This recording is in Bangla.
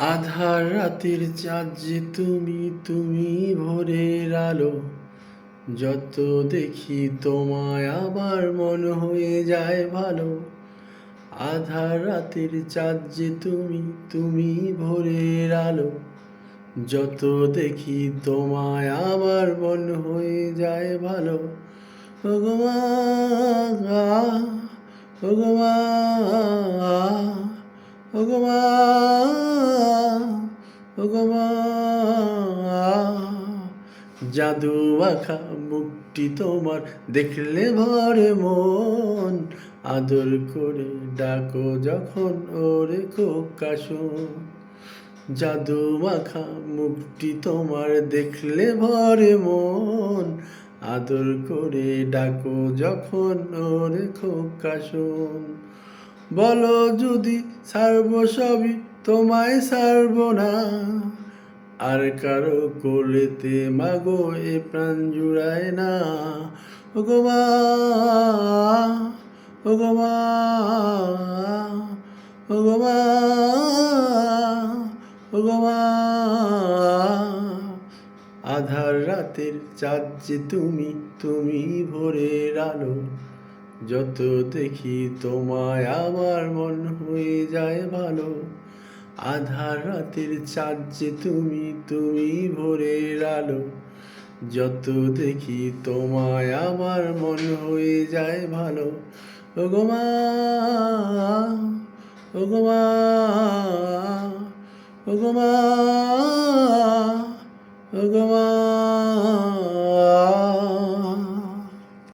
আধার রাতের চাঁদ যে তুমি, তুমি ভোরের আলো। যত দেখি তোমায় আবার মন হয়ে যায় ভালো। আধার রাতের চাঁদ যে তুমি, তুমি ভোরের আলো। যত দেখি তোমায় আবার মন হয়ে যায় ভালো। ওগো মা, ওগো মা, ওগো মা, ওগো মা। জাদু আঁকা মুখটি তোমার দেখলে ভরে মন। আদর করে ডাকো যখন ওরে খোকা শোন। জাদু মাখা মুখটি তোমার দেখলে ভরে মন। আদর করে ডাকো যখন ওরে খোকা শোন। বলো যদি ছাড়ব সবই, তোমায় ছাড়ব না। আর কারো কোলেতে মাগো এ প্রাণ জুড়ায় না। ওগো মা, ওগো মা, ওগো মা, ওগো মা। আধার রাতের চাঁদ যে তুমি, তুমি ভোরের আলো। যত দেখি তোমায় আমার মন হয়ে যায় ভালো। আধার রাতের চাঁদ যে তুমি, তুমি ভোরের আলো। যত দেখি তোমায় আমার মন হয়ে যায় ভালো। ওগো মা, ওগো মা, ওগো মা, ওগো মা।